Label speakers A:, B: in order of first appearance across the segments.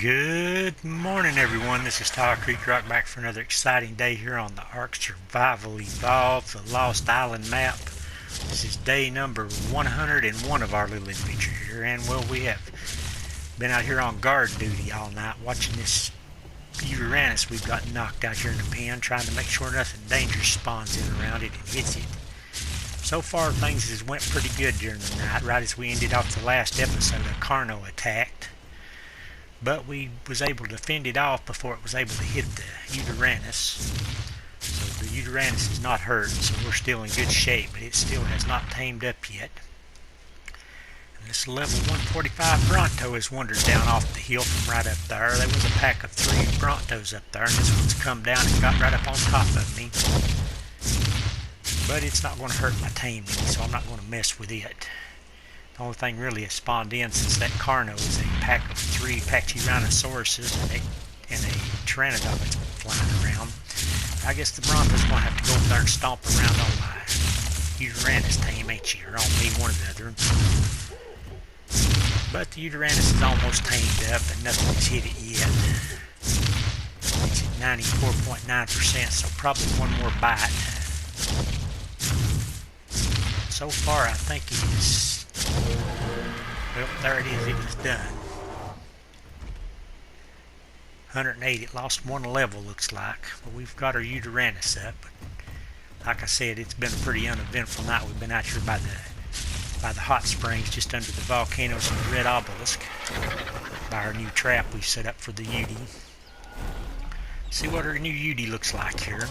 A: Good morning, everyone. This is Tyler Creek Rock back for another exciting day here on the ARK Survival Evolved, the Lost Island map. This is day number 101 of our little adventure here, and well, we have been out here on guard duty all night watching this Beaver Dam we've got knocked out here in the pen, trying to make sure nothing dangerous spawns in around it and hits it. So far, things has went pretty good during the night. Right as we ended off the last episode, a Carno attacked. But we was able to fend it off before it was able to hit the Uranus. So the Uranus is not hurt, so we're still in good shape, but it still has not tamed up yet. And this level 145 Bronto has wandered down off the hill from right up there. There was a pack of 3 Brontos up there, and this one's come down and got right up on top of me. But it's not going to hurt my taming, so I'm not going to mess with it. The only thing really has spawned in since that Carno is a pack of 3 Pachyrhinosaurus and a Pteranodon that's been flying around. I guess the Bronto's going to have to go up there and stomp around on my Uranus tame, ain't you? Or on me, one or the other. But the Uranus is almost tamed up and nothing has hit it yet. It's at 94.9%, so probably one more bite. So far, I think it is. Well, there it is. It was done. 108. It lost 1 level, looks like. But we've got our Uranus up. Like I said, it's been a pretty uneventful night. We've been out here by the hot springs, just under the volcanoes and the red obelisk, by our new trap we set up for the Udi. See what our new Udi looks like here.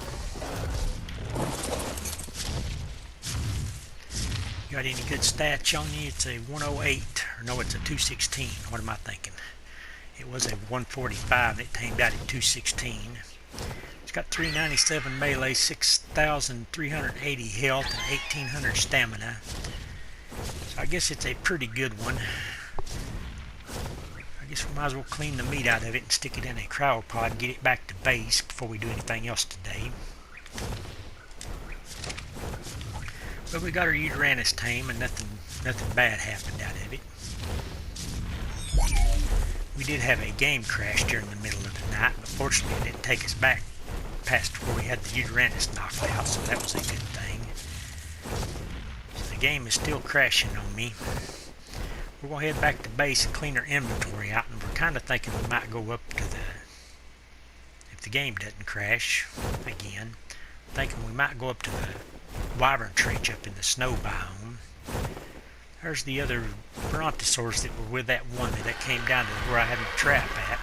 A: Got any good stats on you? It's a 108, or no, it's a 216. What am I thinking? It was a 145 and it tamed out at 216. It's got 397 melee, 6,380 health, and 1,800 stamina. So I guess it's a pretty good one. I guess we might as well clean the meat out of it and stick it in a cryopod and get it back to base before we do anything else today. But we got our Uranus tame and nothing bad happened out of it. We did have a game crash during the middle of the night, but fortunately it didn't take us back past where we had the Uranus knocked out, so that was a good thing. So the game is still crashing on me. We're going to head back to base and clean our inventory out, and we're kind of thinking we might go up to if the game doesn't crash again, thinking we might go up to the Wyvern trench up in the snow biome. There's the other Brontosaurus that were with that one that came down to where I had my trap at.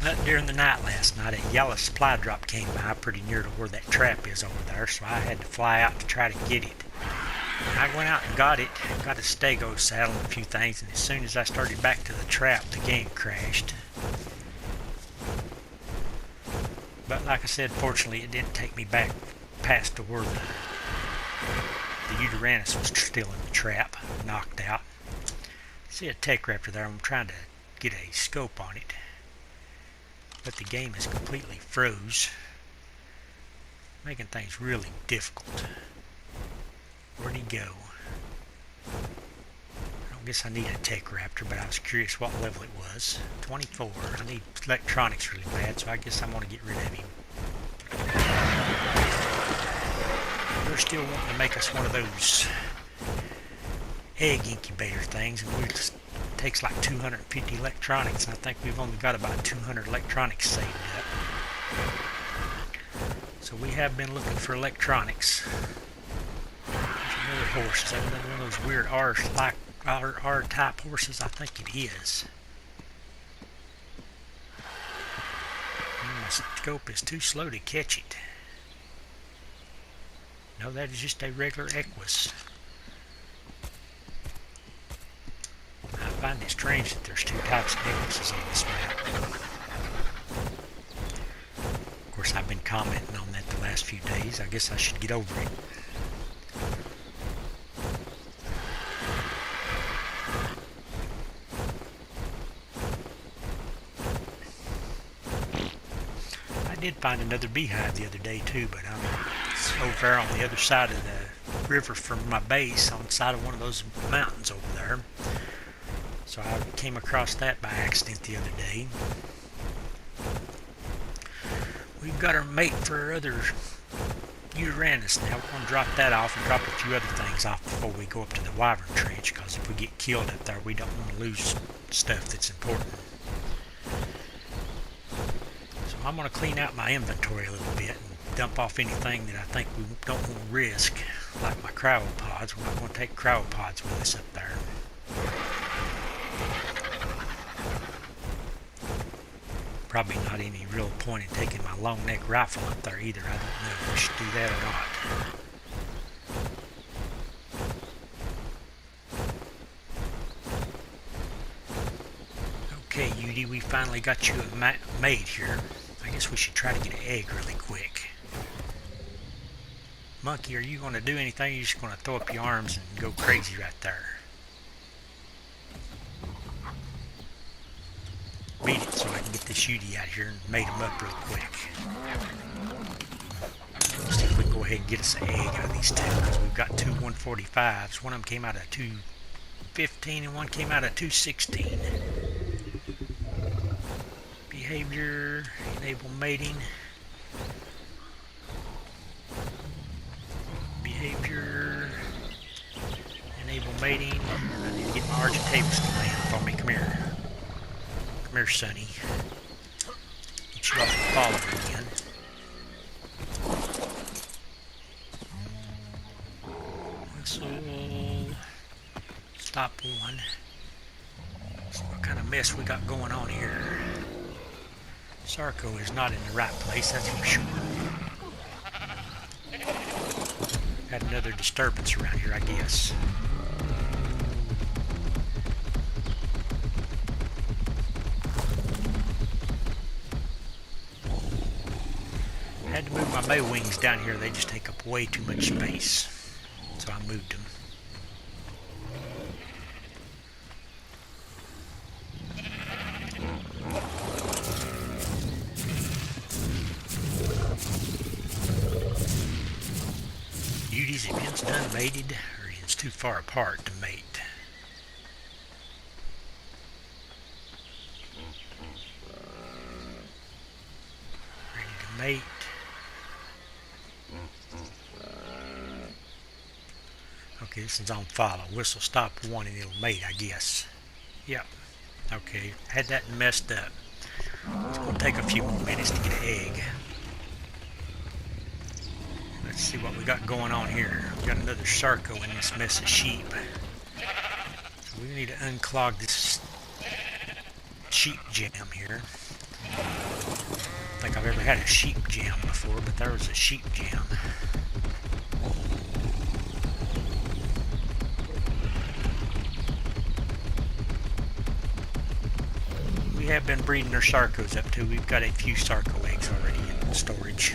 A: But during the night last night, a yellow supply drop came by pretty near to where that trap is over there, so I had to fly out to try to get it. And I went out and got it, got a stego saddle and a few things, and as soon as I started back to the trap, the game crashed. But like I said, fortunately it didn't take me back past to where the Uranus was still in the trap, knocked out. See a tech raptor there. I'm trying to get a scope on it, but the game is completely froze, making things really difficult. Where'd he go? I guess I need a tech raptor, but I was curious what level it was. 24. I need electronics really bad, so I guess I'm going to get rid of him. They're still wanting to make us one of those egg incubator things, and it takes like 250 electronics, and I think we've only got about 200 electronics saved up. So we have been looking for electronics. There's another horse. Is that another one of those weird R-type horses? I think it is. My scope is too slow to catch it. No, that is just a regular Equus. I find it strange that there's 2 types of Equises on this map. Of course, I've been commenting on that the last few days. I guess I should get over it. I did find another beehive the other day too, but it's over there on the other side of the river from my base, on the side of one of those mountains over there. So I came across that by accident the other day. We've got our mate for our other Uranus now. We're going to drop that off and drop a few other things off before we go up to the Wyvern trench, because if we get killed up there, we don't want to lose stuff that's important. So I'm going to clean out my inventory a little bit and dump off anything that I think we don't want to risk, like my cryopods. We're not going to take cryopods with us up there. Probably not any real point in taking my long neck rifle up there either. I don't know if we should do that or not. Okay, Udi, we finally got you a mate here. I guess we should try to get an egg really quick. Monkey, are you going to do anything? You're just going to throw up your arms and go crazy right there. Beat it so I can get this Udi out here and mate him up real quick. See if we can go ahead and get us an egg out of these two, because we've got two 145s. One of them came out of 215 and one came out of 216. Behavior, enable mating. Behavior, enable mating. I need to get my Argentavis to land for me. Come here. Come here, Sonny. Get you off the follower again. Whistle. Stop one. See what kind of mess we got going on here. Sarco is not in the right place, that's for sure. Had another disturbance around here, I guess. Had to move my May wings down here. They just take up way too much space. So I moved them. Beauty's events done mated, or it's too far apart to mate. Ready to mate. Okay, this is on follow. Whistle stop one and it'll mate, I guess. Yep. Okay, had that messed up. It's going to take a few more minutes to get an egg. Let's see what we got going on here. We got another Sarco in this mess of sheep. So we need to unclog this sheep jam here. I don't think I've ever had a sheep jam before, but there was a sheep jam. We have been breeding our Sarcos up too. We've got a few Sarco eggs already in storage.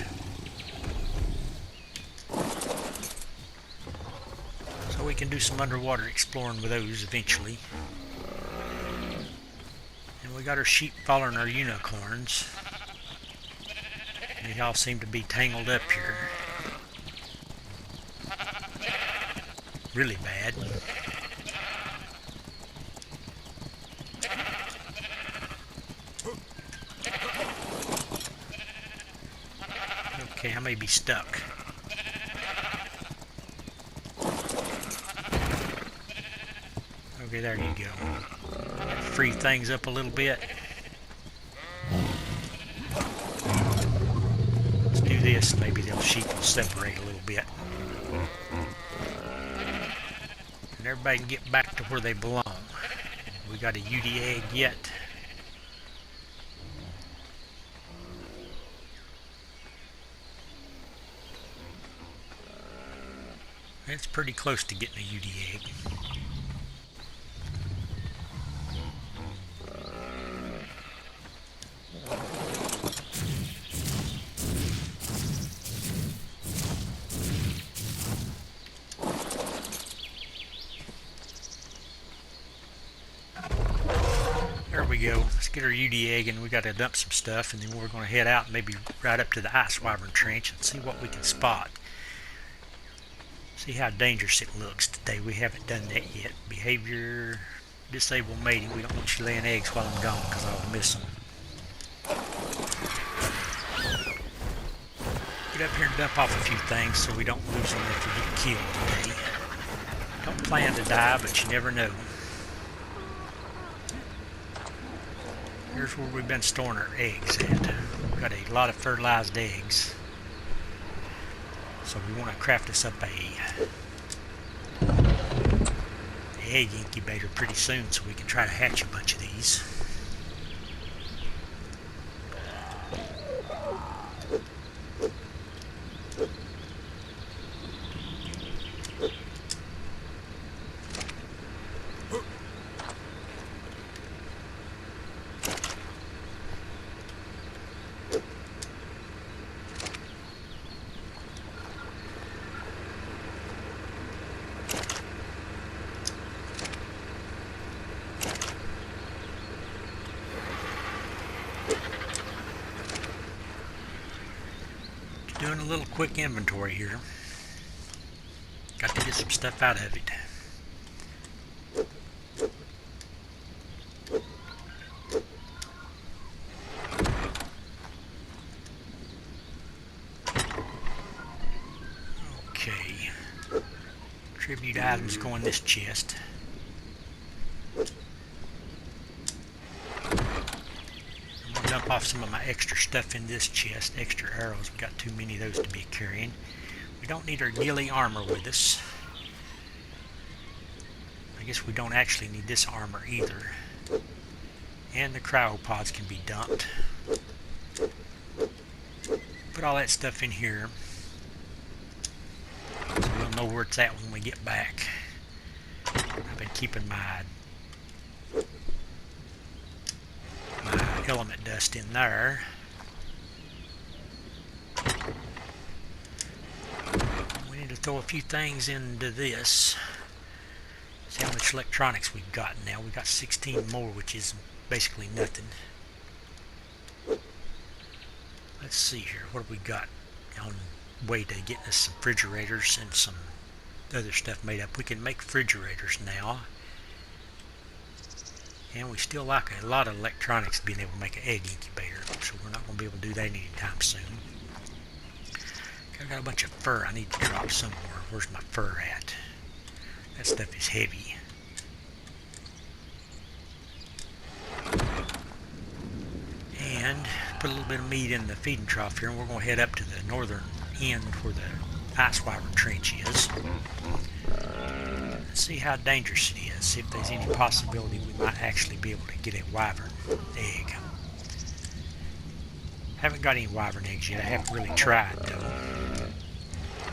A: So we can do some underwater exploring with those eventually. And we got our sheep following our unicorns. They all seem to be tangled up here. Really bad. Okay, I may be stuck. Okay, there you go. Free things up a little bit. Let's do this. Maybe the sheep will separate a little bit. And everybody can get back to where they belong. We got a UD egg yet. It's pretty close to getting a UD egg. There we go. Let's get our UD egg, and we got to dump some stuff, and then we're going to head out and maybe right up to the Ice Wyvern trench and see what we can spot. See how dangerous it looks today. We haven't done that yet. Behavior, disable mating. We don't want you laying eggs while I'm gone because I'll miss them. Get up here and dump off a few things so we don't lose them if we get killed today. Don't plan to die, but you never know. Here's where we've been storing our eggs at. We've got a lot of fertilized eggs. So we want to craft us up a egg incubator pretty soon so we can try to hatch a bunch of these. Doing a little quick inventory here. Got to get some stuff out of it. Okay. Tribute items go in this chest. Dump off some of my extra stuff in this chest. Extra arrows. We got too many of those to be carrying. We don't need our ghillie armor with us. I guess we don't actually need this armor either. And the cryopods can be dumped. Put all that stuff in here so we'll know where it's at when we get back. I've been keeping my element dust in there. We need to throw a few things into this. See how much electronics we've got now. We've got 16 more, which is basically nothing. Let's see here. What have we got on way to getting us some refrigerators and some other stuff made up? We can make refrigerators now. And we still like a lot of electronics being able to make an egg incubator, so we're not going to be able to do that anytime soon. I've got a bunch of fur I need to drop somewhere. Where's my fur at? That stuff is heavy. And put a little bit of meat in the feeding trough here, and we're going to head up to the northern end where the ice wyvern trench is. See how dangerous it is, see if there's any possibility we might actually be able to get a wyvern egg. Haven't got any wyvern eggs yet. I haven't really tried though.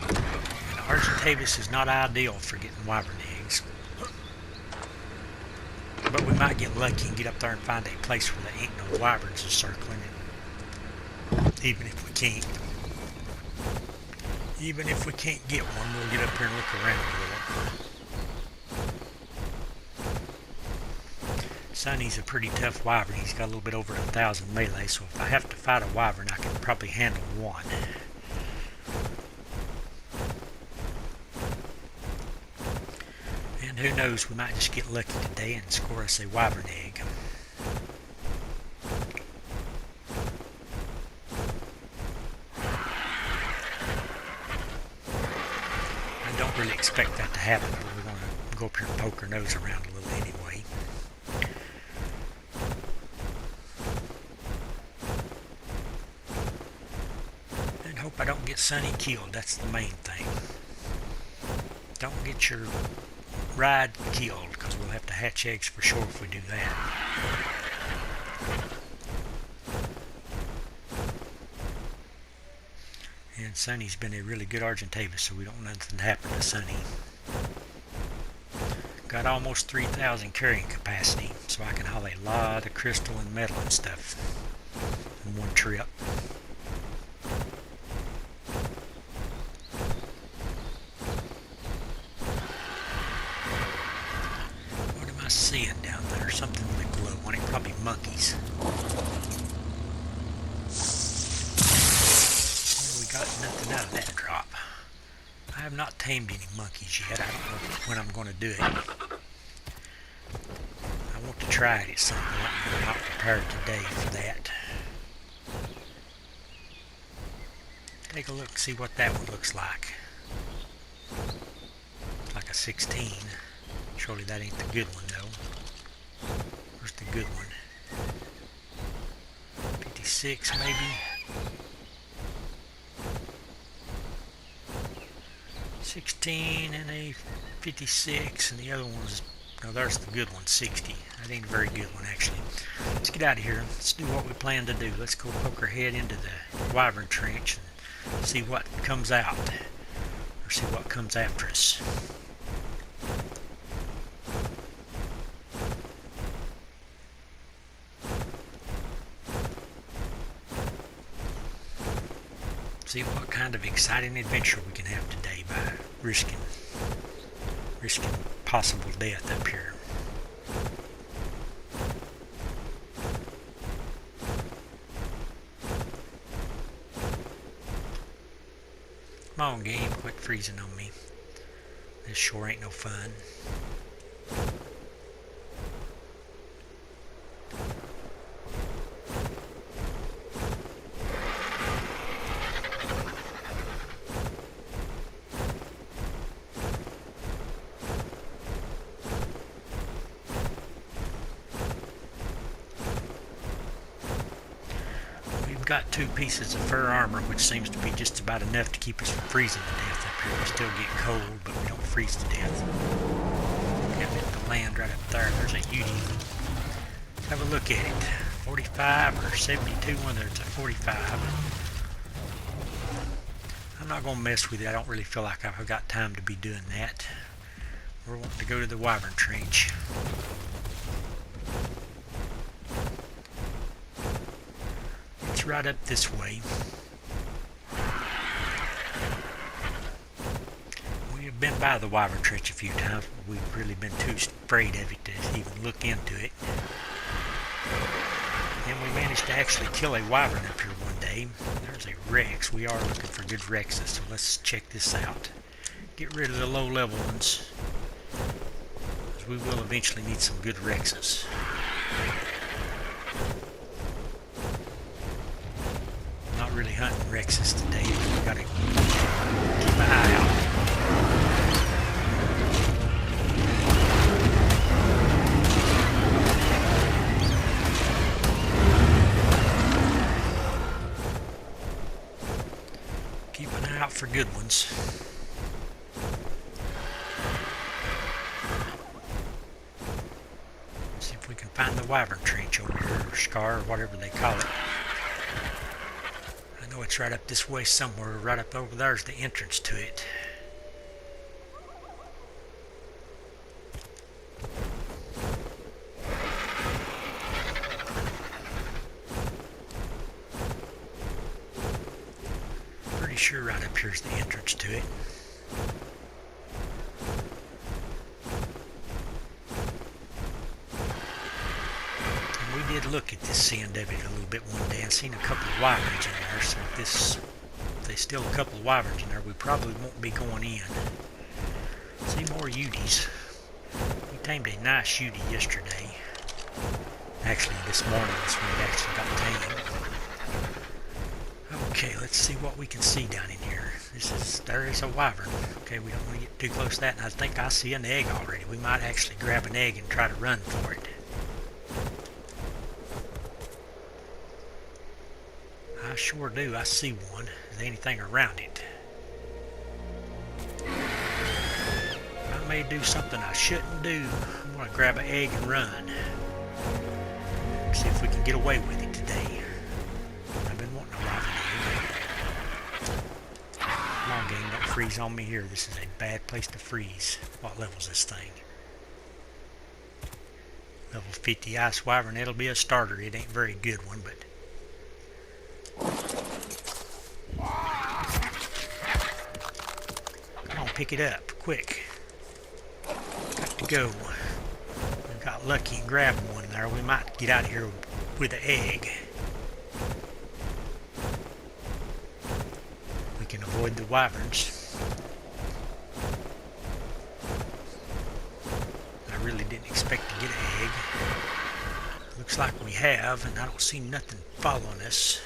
A: And Argentavis is not ideal for getting wyvern eggs. But we might get lucky and get up there and find a place where there ain't no wyverns circling it. Even if we can't get one, we'll get up here and look around a little. Sonny's a pretty tough wyvern. He's got a little bit over 1,000 melee, so if I have to fight a wyvern, I can probably handle one. And who knows, we might just get lucky today and score us a wyvern egg. I don't really expect that to happen, but we're going to go up here and poke our nose around a little anyway. Hope I don't get Sonny killed. That's the main thing. Don't get your ride killed, because we'll have to hatch eggs for sure if we do that. And Sonny's been a really good Argentavis, so we don't want nothing to happen to Sonny. Got almost 3,000 carrying capacity, so I can haul a lot of crystal and metal and stuff in one trip. Seeing down there, something with a glow on it, probably monkeys. Well, we got nothing out of that drop. I have not tamed any monkeys yet. I don't know when I'm going to do it. try it at some point. I'm not prepared today for that. Take a look, see what that one looks like. It's like a 16. Surely that ain't the good one though. Where's the good one? 56 maybe? 16 and a 56, and the other one's, no, there's the good one, 60. That ain't a very good one actually. Let's get out of here. Let's do what we plan to do. Let's go poke our head into the Wyvern trench and see what comes out, or see what comes after us. See what kind of exciting adventure we can have today by risking possible death up here. Come on, game, quit freezing on me. This sure ain't no fun. Got 2 pieces of fur armor, which seems to be just about enough to keep us from freezing to death up here. We still get cold, but we don't freeze to death. Got the land right up there. There's a Ute. Have a look at it. 45 or 72, one there. It's a 45. I'm not going to mess with it. I don't really feel like I've got time to be doing that. We're wanting to go to the Wyvern trench. Right up this way. We have been by the Wyvern trench a few times, but we've really been too afraid of it to even look into it. And we managed to actually kill a wyvern up here one day. There's a Rex. We are looking for good Rexes, so let's check this out. Get rid of the low level ones, because we will eventually need some good Rexes. Really hunting Rexes today, but we gotta keep an eye out. Keep an eye out for good ones. See if we can find the Wyvern trench over here, or scar, or whatever they call it. I know it's right up this way somewhere. Right up over there's the entrance to it. Pretty sure right up here's the entrance to it. Did look at this end of it a little bit one day and seen a couple of wyverns in there, so if there's still a couple of wyverns in there, we probably won't be going in. See more Uties. We tamed a nice Utie yesterday. Actually, this morning is when it actually got tamed. Okay, let's see what we can see down in here. There is a wyvern. Okay, we don't want to get too close to that, and I think I see an egg already. We might actually grab an egg and try to run for it. I sure do. I see one. Is there anything around it? I may do something I shouldn't do. I'm going to grab an egg and run. See if we can get away with it today. I've been wanting a wyvern egg. Come on, game. Don't freeze on me here. This is a bad place to freeze. What level is this thing? Level 50 ice wyvern. It'll be a starter. It ain't a very good one, but come on, pick it up, quick. Got to go. We got lucky and grabbed one there. We might get out of here with an egg. We can avoid the wyverns. I really didn't expect to get an egg. Looks like we have, and I don't see nothing following us.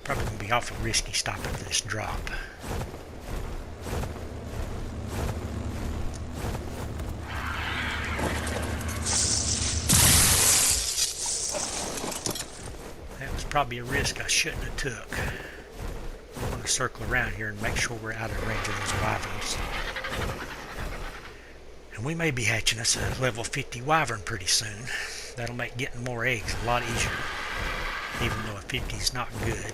A: Probably going to be awful risky stopping for this drop. That was probably a risk I shouldn't have took. I'm going to circle around here and make sure we're out of range of those wyverns. And we may be hatching us a level 50 wyvern pretty soon. That'll make getting more eggs a lot easier, even though a 50 is not good.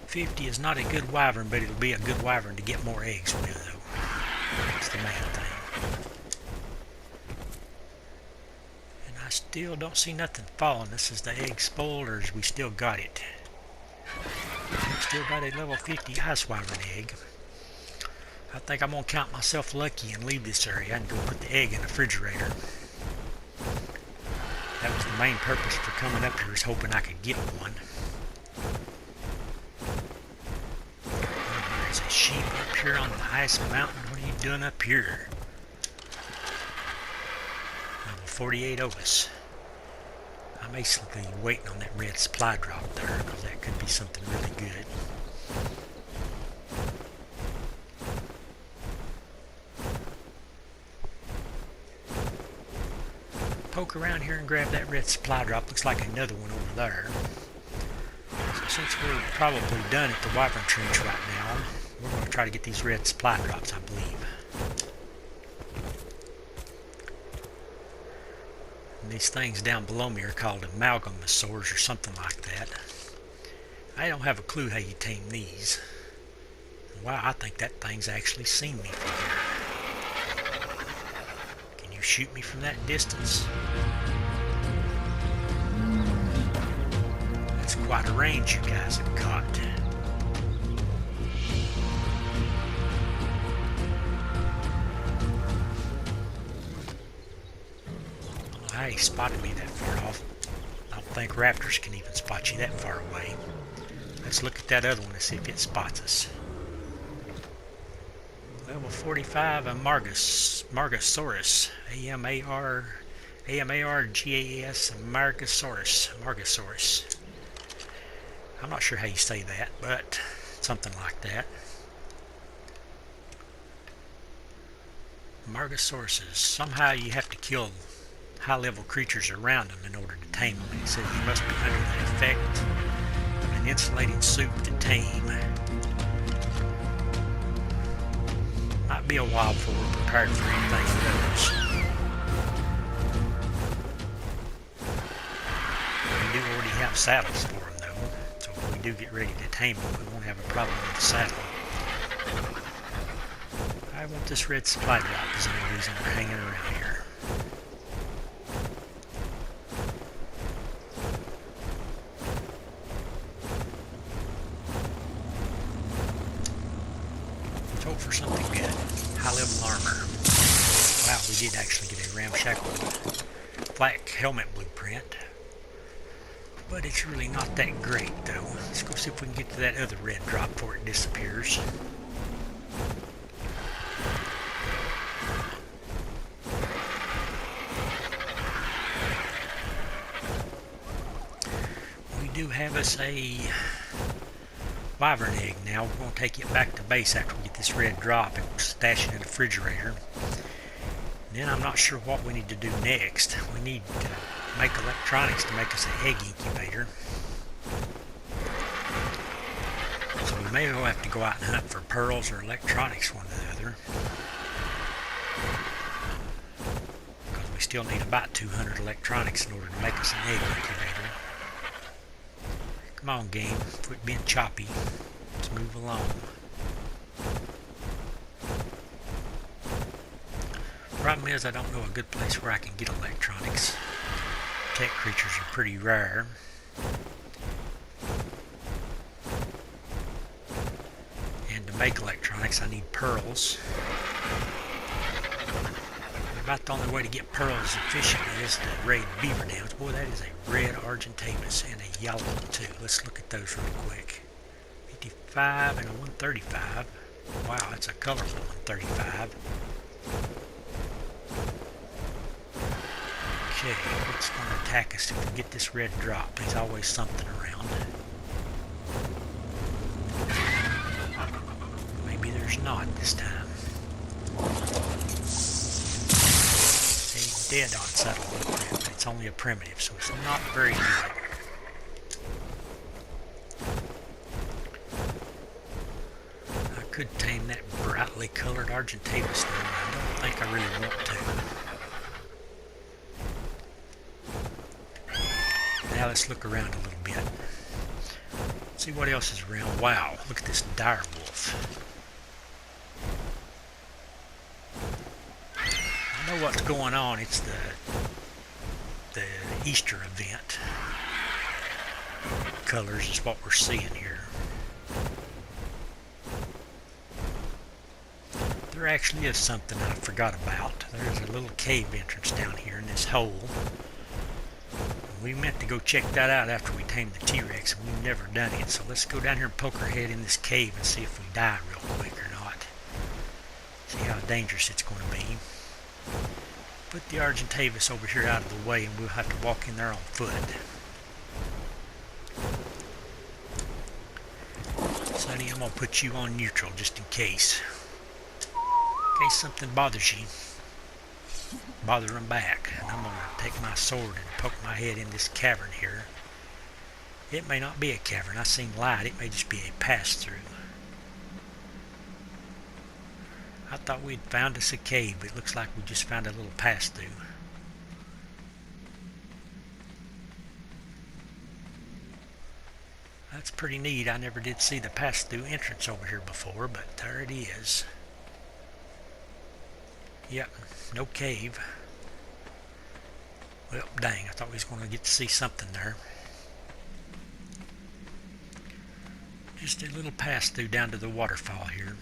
A: $50 is not a good wyvern, but it'll be a good wyvern to get more eggs with, though. That's the main thing. And I still don't see nothing following us. Is the egg spoiled, or is we still got it? Still got a level 50 ice wyvern egg. I think I'm going to count myself lucky and leave this area and go put the egg in the refrigerator. That was the main purpose for coming up here, is hoping I could get one. Oh, there's a sheep up here on the ice mountain. What are you doing up here? Level 48 Ovis. I'm basically waiting on that red supply drop there, because that could be something really good. Poke around here and grab that red supply drop. Looks like another one over there. So since we're probably done at the Wyvern Trench right now, we're going to try to get these red supply drops, I believe. And these things down below me are called amalgamosaurs or something like that. I don't have a clue how you tame these. Wow, I think that thing's actually seen me from here. Shoot me from that distance. That's quite a range you guys have got. I don't know how he spotted me that far off. I don't think raptors can even spot you that far away. Let's look at that other one and see if it spots us. Level 45, a Margosaurus, A-M-A-R-G-A-S, Margosaurus. I'm not sure how you say that, but something like that. Margosauruses. Somehow you have to kill high-level creatures around them in order to tame them. It says you must be under the effect of an insulating soup to tame. Might be a while before we're prepared for anything of those. We do already have saddles for them though, so if we do get ready to tame them, we won't have a problem with the saddle. I want this red supply drop because of the reason we're hanging around here. For something good. High level armor. Wow, we did actually get a ramshackle black helmet blueprint. But it's really not that great though. Let's go see if we can get to that other red drop before it disappears. We do have us a Wyvern egg now. We're going to take it back to base after we get this red drop and stash it in the refrigerator. And then I'm not sure what we need to do next. We need to make electronics to make us an egg incubator. So we may well have to go out and hunt for pearls or electronics, one or the other. Because we still need about 200 electronics in order to make us an egg incubator. Come on, game. Quit being choppy. Let's move along. Problem is, I don't know a good place where I can get electronics. Tech creatures are pretty rare. And to make electronics, I need pearls. About the only way to get pearls efficiently is to raid Beaver Dams. Boy, that is a red Argentavis and a yellow one too. Let's look at those really quick. 55 and a 135. Wow, that's a colorful 135. Okay, what's going to attack us if we get this red drop? There's always something around. Maybe there's not this time. It's dead on subtle blueprint, but it's only a primitive, so it's not very good. I could tame that brightly colored Argentavis thing, but I don't think I really want to. Now let's look around a little bit. See what else is around. Wow, look at this dire wolf. I know what's going on. It's the Easter event. Colors is what we're seeing here. There actually is something I forgot about. There's a little cave entrance down here in this hole. We meant to go check that out after we tamed the T-Rex, and we've never done it. So let's go down here and poke our head in this cave and see if we die real quick or not. See how dangerous it's going to be. Put the Argentavis over here out of the way, and we'll have to walk in there on foot. Sonny, I'm going to put you on neutral just in case. In case something bothers you. Bother them back. And I'm going to take my sword and poke my head in this cavern here. It may not be a cavern. I seen light. It may just be a pass-through. I thought we'd found us a cave, but it looks like we just found a little pass-through. That's pretty neat. I never did see the pass-through entrance over here before, but there it is. Yep, no cave. Well, dang, I thought we was going to get to see something there. Just a little pass-through down to the waterfall here.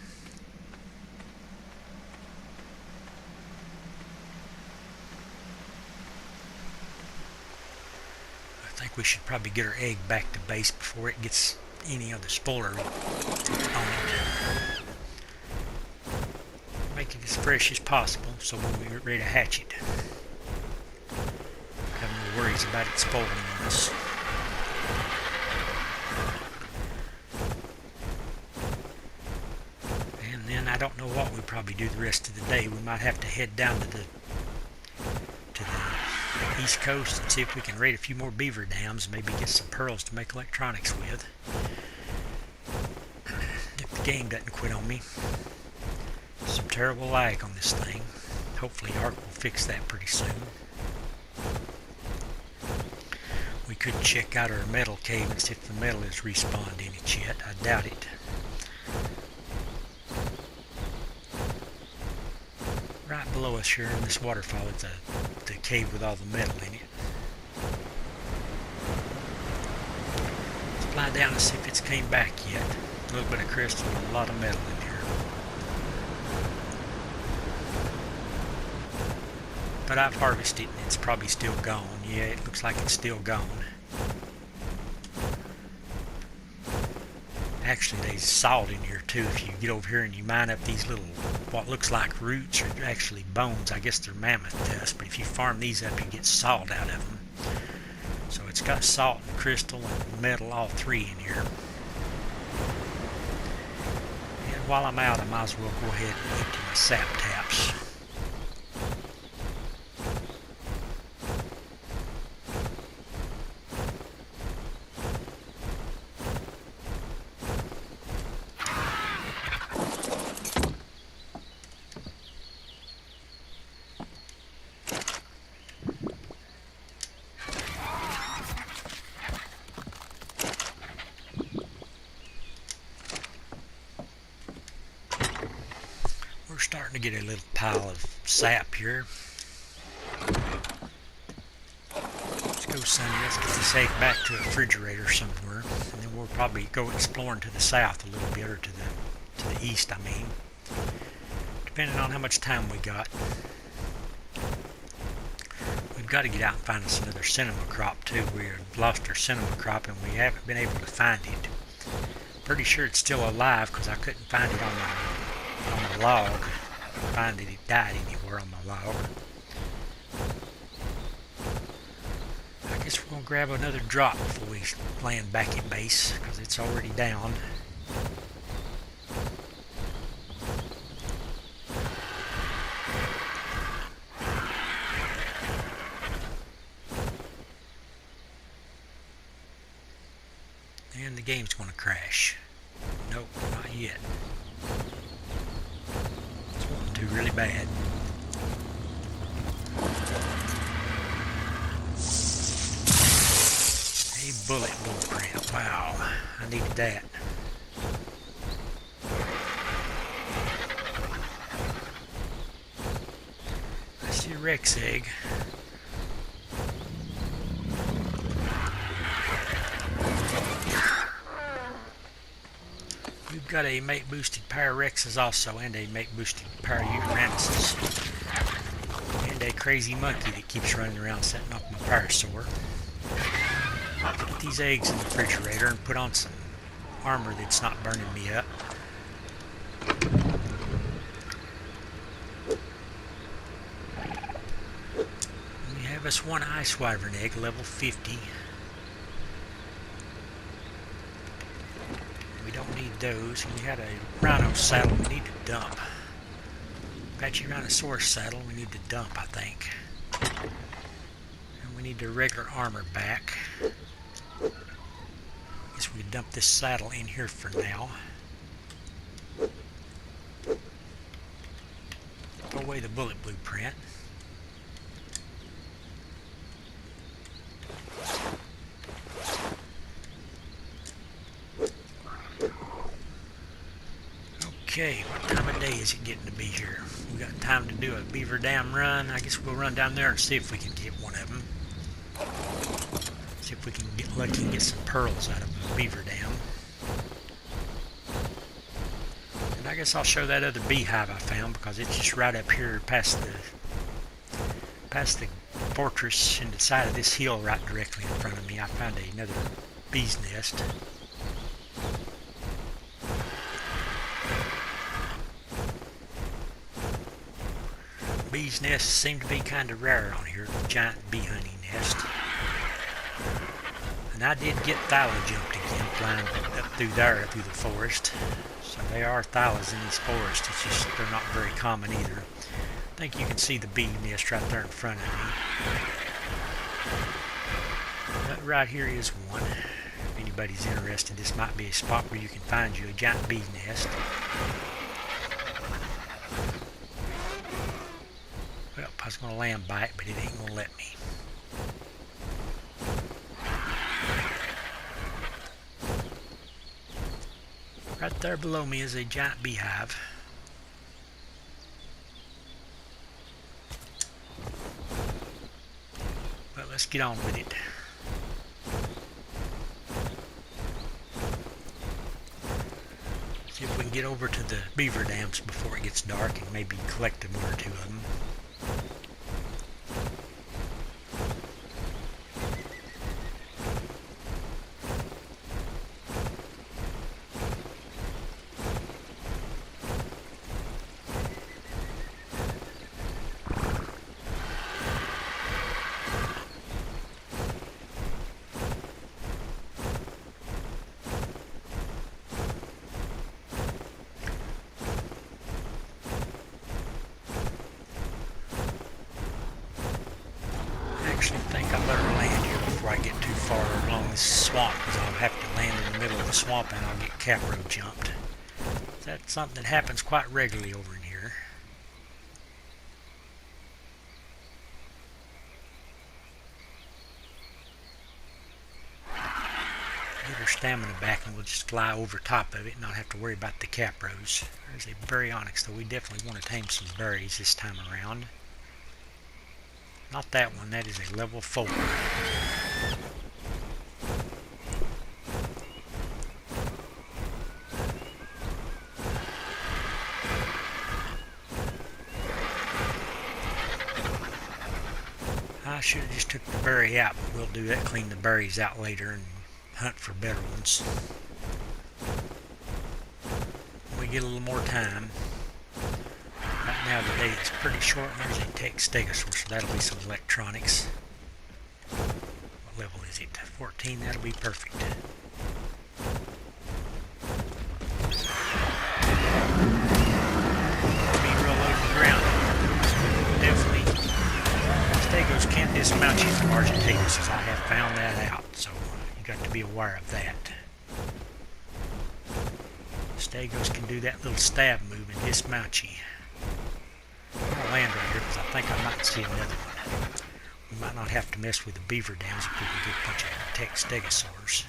A: I think we should probably get our egg back to base before it gets any other spoiler on it. Make it as fresh as possible so when we're ready to hatch it, have no worries about it spoiling on us. And then I don't know what we'll probably do the rest of the day. We might have to head down to the East Coast and see if we can raid a few more beaver dams, maybe get some pearls to make electronics with. If the game doesn't quit on me. Some terrible lag on this thing. Hopefully ARK will fix that pretty soon. We could check out our metal cave and see if the metal has respawned in it yet. I doubt it. Right below us here in this waterfall is the cave with all the metal in it. Let's fly down and see if it's came back yet. A little bit of crystal and a lot of metal in here. But I've harvested it and it's probably still gone. Yeah, it looks like it's still gone. Actually, there's salt in here too. If you get over here and you mine up these little, what looks like roots, or actually bones, I guess they're mammoth dust, but if you farm these up, you get salt out of them. So it's got salt and crystal and metal, all three in here. And while I'm out, I might as well go ahead and empty my sap taps. We're starting to get a little pile of sap here. Let's go, Sonny. Let's get this egg back to a refrigerator somewhere, and then we'll probably go exploring to the south a little bit, or to the east, I mean, depending on how much time we got. We've got to get out and find us another cinema crop too. We've lost our cinema crop and we haven't been able to find it. Pretty sure it's still alive because I couldn't find it on the log. I find that it died anywhere on my log. Guess we're going to grab another drop before we land back at base, because it's already down. And the game's going to crash. Nope, not yet. It's wanting to really bad. A bullet blueprint. Wow, I needed that. I see a Rex egg. We've got a mate boosted pair of Rexes also, and a mate boosted pair of Uranus's. And a crazy monkey that keeps running around setting off my parasaur. Put these eggs in the refrigerator and put on some armor that's not burning me up. We have us one ice wyvern egg, level 50. We don't need those. We had a rhino saddle we need to dump. Apache Rhinosaurus saddle we need to dump, I think. And we need the regular armor back. Guess we dump this saddle in here for now. Throw away the bullet blueprint. Okay, what time of day is it getting to be here? We got time to do a Beaver Dam run. I guess we'll run down there and see if we can get one of them. See if we can get lucky and get some pearls out of the Beaver Dam. And I guess I'll show that other beehive I found, because it's just right up here past the fortress and the side of this hill right directly in front of me. I found another bee's nest. Bees' nests seem to be kind of rare on here, the giant bee hunting nest. And I did get thyla jumped again, flying up through there, through the forest. So there are thylas in this forest, it's just they're not very common either. I think you can see the bee nest right there in front of me. But right here is one. If anybody's interested, this might be a spot where you can find you a giant bee nest. Well, I was going to land by it, but it ain't going to let me. Right there below me is a giant beehive. Well, let's get on with it. See if we can get over to the beaver dams before it gets dark and maybe collect one or two of them. I actually think I better land here before I get too far along this swamp, because I'll have to land in the middle of the swamp and I'll get capro jumped. That's something that happens quite regularly over in here. Get her stamina back and we'll just fly over top of it and not have to worry about the capros. There's a berry onyx, though we definitely want to tame some berries this time around. Not that one, that is a level 4. I should have just took the berry out, but we'll do that, clean the berries out later and hunt for better ones. We get a little more time. Right now the day is pretty short, and there's a tech stegosaur, so that'll be some electronics. We'll what level is it? 14, that'll be perfect. Be real low to the ground. So definitely, stegos can't dismount you from Argentavis, as I have found that out. So you got to be aware of that. Stegos can do that little stab move and dismount you. I'm going to land right here because I think I might see another one. We might not have to mess with the Beaver Dams if we can get a bunch of tech stegosaurs.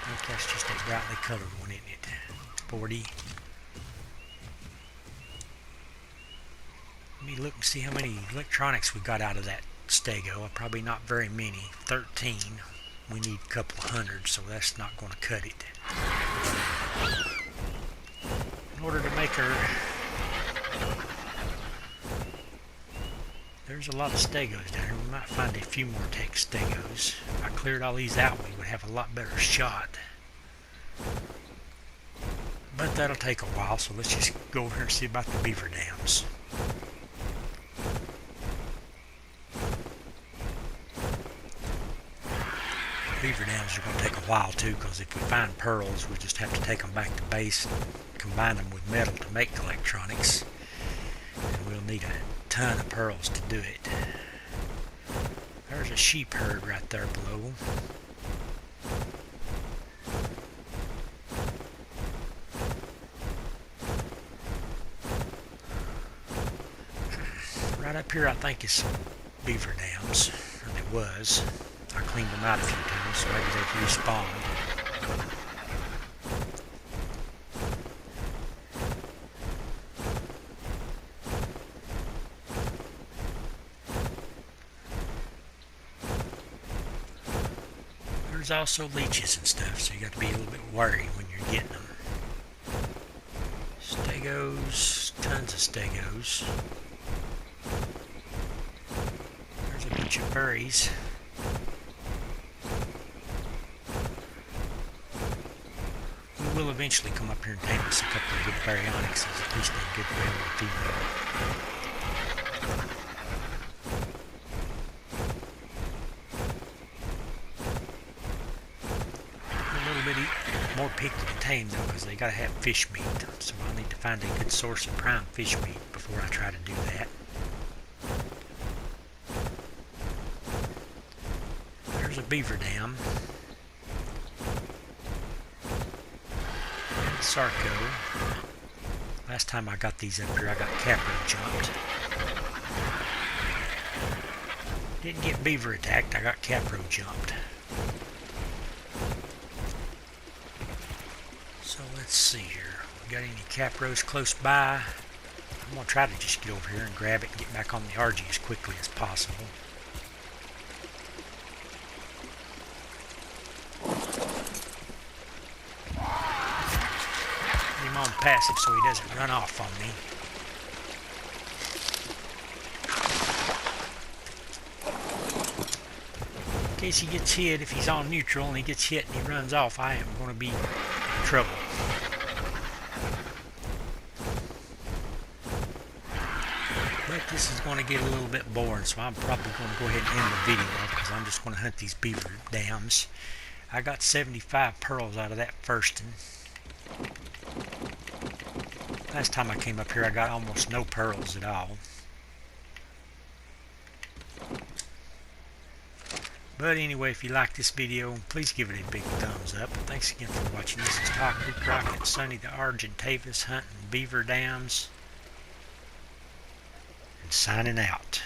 A: I think that's just a brightly colored one, isn't it? 40. Let me look and see how many electronics we got out of that stego. Probably not very many. 13. We need a couple of hundred, so that's not going to cut it. In order to make her... There's a lot of stegos down here. We might find a few more tech stegos. If I cleared all these out, we would have a lot better shot. But that'll take a while, so let's just go over here and see about the Beaver Dams. Beaver Dams are going to take a while too, because if we find pearls, we just have to take them back to base and combine them with metal to make electronics. And we'll need a ton of pearls to do it. There's a sheep herd right there below. Right up here I think is some Beaver Dams, or there was. I cleaned them out a few times, so maybe they've respawned. There's also leeches and stuff, so you got to be a little bit wary when you're getting them. Stegos, tons of stegos. There's a bunch of berries. We will eventually come up here and tame us a couple of good baryonyxes, at least a good male and female. More picky to tame though, because they gotta have fish meat, so I'll need to find a good source of prime fish meat before I try to do that. There's a Beaver Dam. And Sarco. Last time I got these up here, I got capro jumped. Didn't get beaver attacked, I got capro jumped. So let's see here. We got any capros close by? I'm going to try to just get over here and grab it and get back on the RG as quickly as possible. Get him on passive so he doesn't run off on me. In case he gets hit, if he's on neutral and he gets hit and he runs off, I am going to be trouble. But this is going to get a little bit boring, so I'm probably going to go ahead and end the video because I'm just going to hunt these Beaver Dams. I got 75 pearls out of that first one. Last time I came up here I got almost no pearls at all. But anyway, if you like this video, please give it a big thumbs up. Thanks again for watching. This is Talk Creek Rocket, Sonny the Argentavis hunting Beaver Dams, and signing out.